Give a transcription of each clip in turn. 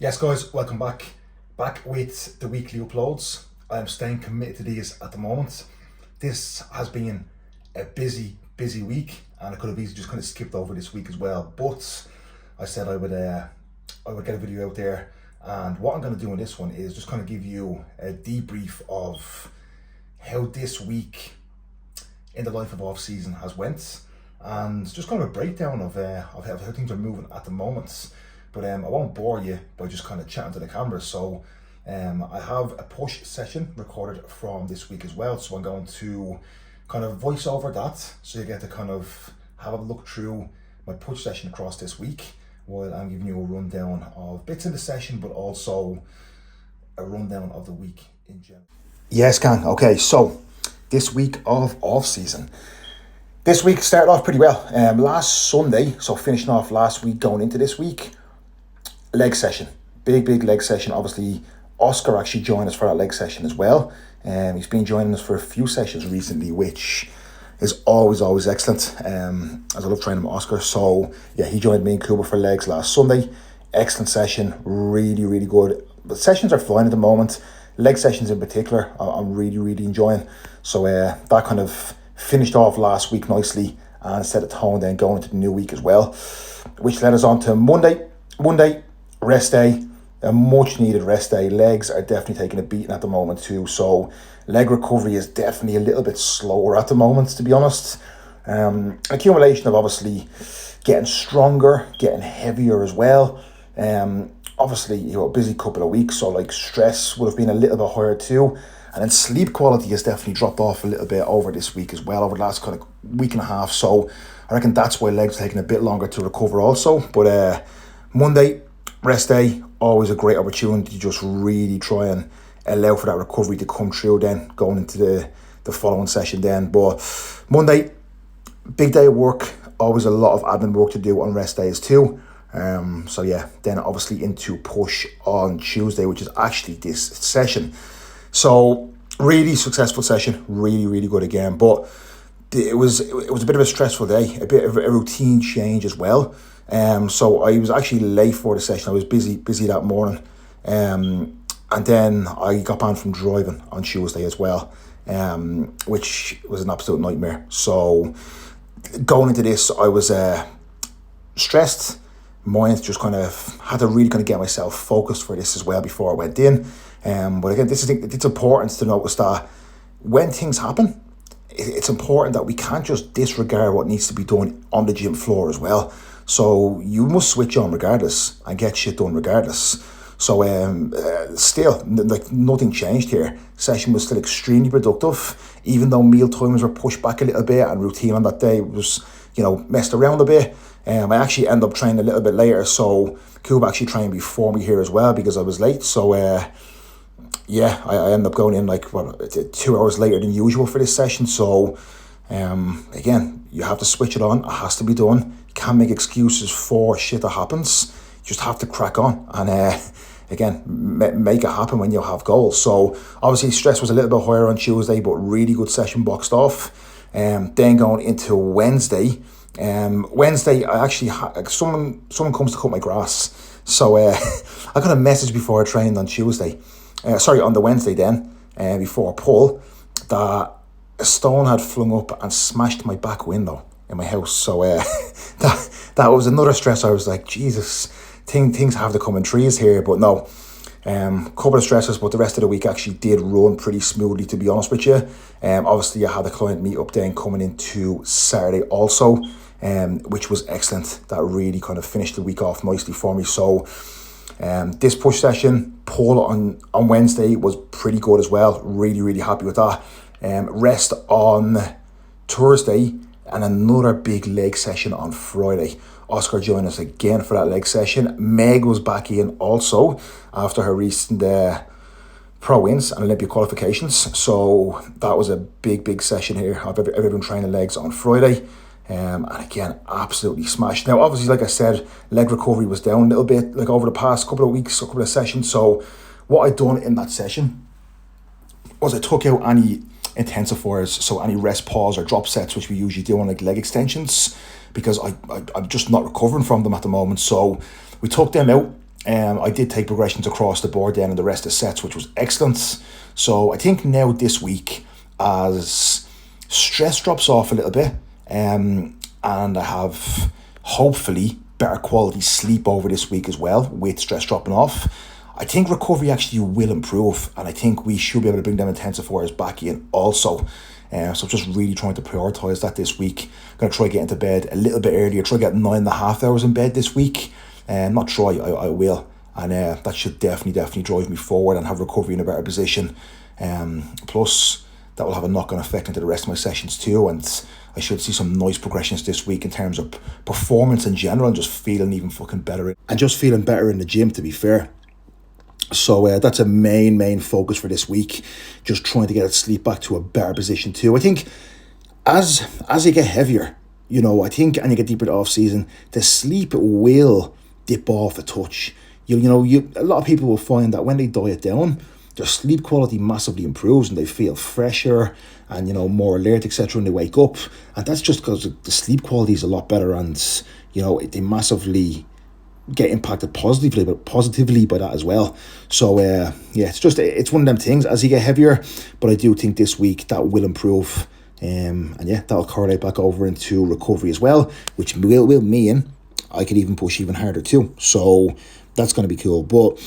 Yes, guys, welcome back. Back with the weekly uploads. I am staying committed to these at the moment. This has been a busy week, and I could have easily just kind of skipped over this week as well. But I said I would get a video out there, and what I'm going to do in this one is just kind of give you a debrief of how this week in the life of off season has went, and just kind of a breakdown of how things are moving at the moment. But I won't bore you by just kind of chatting to the camera. So I have a push session recorded from this week as well. So I'm going to kind of voice over that, so you get to kind of have a look through my push session across this week, while I'm giving you a rundown of bits in the session, but also a rundown of the week in general. Yes, gang. Okay, so this week of off season. This week started off pretty well. Last Sunday, so finishing off last week, going into this week, leg session, big leg session. Obviously, Oscar actually joined us for that leg session as well. He's been joining us for a few sessions recently, which is always excellent. As I love training with Oscar. So yeah, he joined me and Cuba for legs last Sunday. Excellent session, really good. The sessions are flying at the moment. Leg sessions in particular, I'm really enjoying. So that kind of finished off last week nicely and set a tone then going into the new week as well, which led us on to Monday, rest day, a much needed rest day. Legs are definitely taking a beating at the moment too, so leg recovery is definitely a little bit slower at the moment, to be honest. Accumulation of obviously getting stronger, getting heavier as well. Obviously, a busy couple of weeks, so like stress would have been a little bit higher too. And then sleep quality has definitely dropped off a little bit over this week as well, over the last kind of week and a half. So I reckon that's why legs are taking a bit longer to recover also. But Monday, rest day, always a great opportunity to just really try and allow for that recovery to come through then, going into the following session then. But Monday, big day of work, always a lot of admin work to do on rest days too. So yeah, then obviously into push on Tuesday, which is actually this session. So really successful session, really good again. But it was a bit of a stressful day, a bit of a routine change as well. So I was actually late for the session. I was busy that morning. And then I got banned from driving on Tuesday as well, which was an absolute nightmare. So going into this, I was stressed. Mind just kind of had to really kind of get myself focused for this as well before I went in. But again, it's important to notice that when things happen, it's important that we can't just disregard what needs to be done on the gym floor as well. So you must switch on regardless and get shit done regardless. So still, like nothing changed here. Session was still extremely productive, even though meal times were pushed back a little bit and routine on that day was, messed around a bit. I actually ended up training a little bit later, so Cuba actually trained before me here as well because I was late. So yeah, I ended up going in 2 hours later than usual for this session. So again, you have to switch it on. It has to be done. You can't make excuses for shit that happens. You just have to crack on and again, make it happen when you have goals. So obviously stress was a little bit higher on Tuesday, but really good session boxed off. Then going into Wednesday. Wednesday, I actually someone comes to cut my grass. So I got a message before I trained on Tuesday. On the Wednesday then, before pull, that a stone had flung up and smashed my back window in my house. So that was another stress. I was like, Jesus, things have to come in trees here. But no, couple of stresses, but the rest of the week actually did run pretty smoothly, to be honest with you. Obviously, I had a client meet up then coming into Saturday also, which was excellent. That really kind of finished the week off nicely for me. So this push session, pull on Wednesday was pretty good as well. Really happy with that. Rest on Thursday and another big leg session on Friday. Oscar joined us again for that leg session. Meg was back in also after her recent pro wins and Olympia qualifications. So that was a big session here of everyone training legs on Friday. And again, absolutely smashed. Now, obviously, like I said, leg recovery was down a little bit, like over the past couple of weeks, a couple of sessions. So what I done in that session was I took out any intensifiers, so any rest pause or drop sets, which we usually do on like leg extensions, because I'm just not recovering from them at the moment. So we took them out I did take progressions across the board then in the rest of the sets, which was excellent. So I think now this week, as stress drops off a little bit, and I have hopefully better quality sleep over this week as well, with stress dropping off, I think recovery actually will improve, and I think we should be able to bring them intensifiers back in also. So just really trying to prioritise that this week. I'm going to try getting to bed a little bit earlier, try get 9.5 hours in bed this week. Not try, I will. And that should definitely drive me forward and have recovery in a better position. Plus, that will have a knock-on effect into the rest of my sessions too. And I should see some nice progressions this week in terms of performance in general, and just feeling even fucking better. And just feeling better in the gym, to be fair. So that's a main focus for this week. Just trying to get sleep back to a better position too. I think as you get heavier, I think, and you get deeper into off season, the sleep will dip off a touch. A lot of people will find that when they diet down, their sleep quality massively improves and they feel fresher and more alert, etc. when they wake up. And that's just because the sleep quality is a lot better, and they massively get impacted positively by that as well. So it's one of them things as you get heavier, but I do think this week that will improve, and that'll correlate back over into recovery as well, which will mean I could even push even harder too. So that's going to be cool. But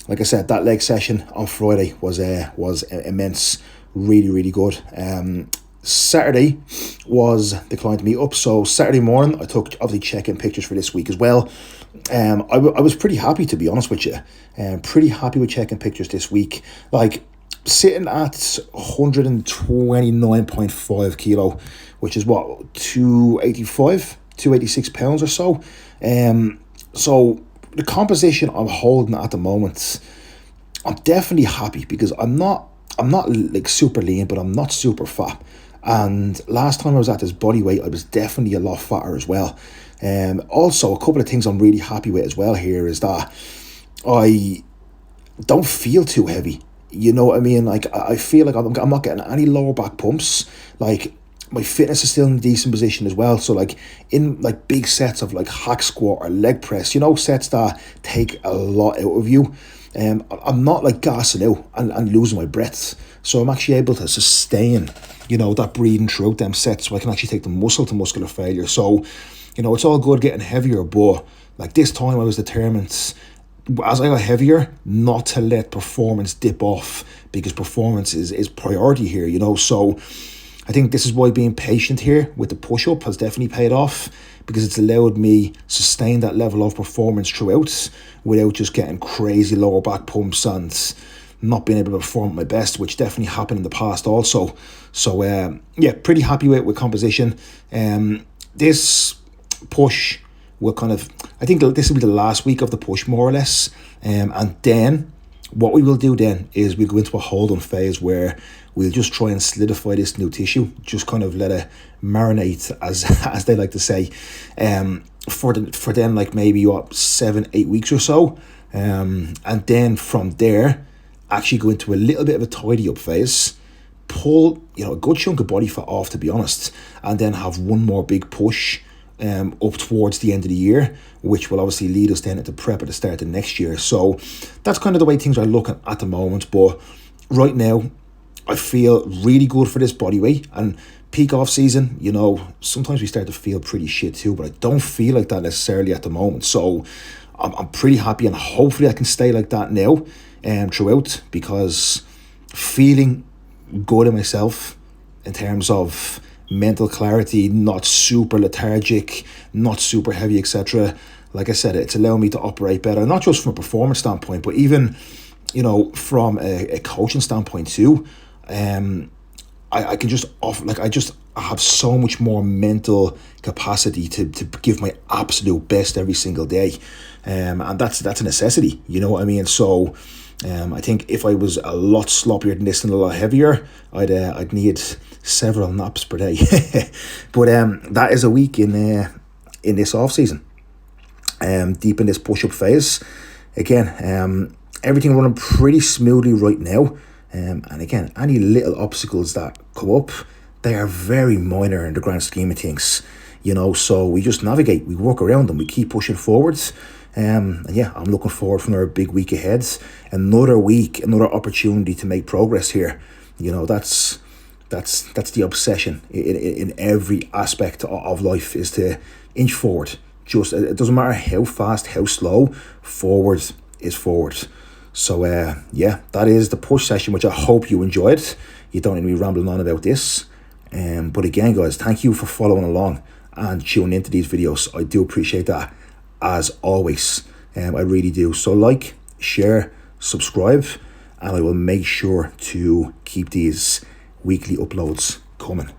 like I said, that leg session on Friday was immense, really good. Saturday was the client meetup. So Saturday morning, I took obviously check-in pictures for this week as well. I was pretty happy, to be honest with you. Pretty happy with check-in pictures this week. Like sitting at 129.5 kilo, which is what, 286 pounds or so. So the composition I'm holding at the moment, I'm definitely happy, because I'm not like super lean, but I'm not super fat. And last time I was at this body weight, I was definitely a lot fatter as well. Also, a couple of things I'm really happy with as well here is that I don't feel too heavy. You know what I mean? Like, I feel like I'm not getting any lower back pumps. Like, my fitness is still in a decent position as well. So like in like big sets of like hack squat or leg press, sets that take a lot out of you, I'm not like gassing out and losing my breath. So I'm actually able to sustain, that breathing throughout them sets, so I can actually take the muscle to muscular failure. So, it's all good getting heavier, but like this time I was determined, as I got heavier, not to let performance dip off, because performance is priority here, So I think this is why being patient here with the push-up has definitely paid off, because it's allowed me sustain that level of performance throughout without just getting crazy lower back pumps and not being able to perform at my best, which definitely happened in the past also. So pretty happy with composition. This push will I think this will be the last week of the push more or less, and then what we will do then is we'll go into a hold-on phase where we'll just try and solidify this new tissue, just kind of let it marinate, as they like to say, for then like maybe 7-8 weeks or so, and then from there actually go into a little bit of a tidy up phase, pull a good chunk of body fat off, to be honest, and then have one more big push up towards the end of the year, which will obviously lead us then into prep at the start of next year. So that's kind of the way things are looking at the moment. But right now, I feel really good for this body weight. And peak off season, sometimes we start to feel pretty shit too, but I don't feel like that necessarily at the moment. So I'm pretty happy, and hopefully I can stay like that now throughout, because feeling good in myself in terms of mental clarity, not super lethargic, not super heavy, etc. Like I said, it's allowing me to operate better, not just from a performance standpoint, but even, from a coaching standpoint too. I can just I have so much more mental capacity to give my absolute best every single day, and that's a necessity. You know what I mean? So I think if I was a lot sloppier than this and a lot heavier, I'd need several naps per day. But that is a week in this off season, deep in this push up phase. Again, everything running pretty smoothly right now. And again, any little obstacles that come up, they are very minor in the grand scheme of things. So we just navigate, we work around them, we keep pushing forwards. And yeah, I'm looking forward for another big week ahead. Another week, another opportunity to make progress here. You know, that's the obsession in every aspect of life, is to inch forward. Just, it doesn't matter how fast, how slow, forward is forward. So yeah, that is the push session, which I hope you enjoyed. You don't need me rambling on about this. But again, guys, thank you for following along and tuning into these videos. I do appreciate that, as always. I really do. So like, share, subscribe, and I will make sure to keep these weekly uploads coming.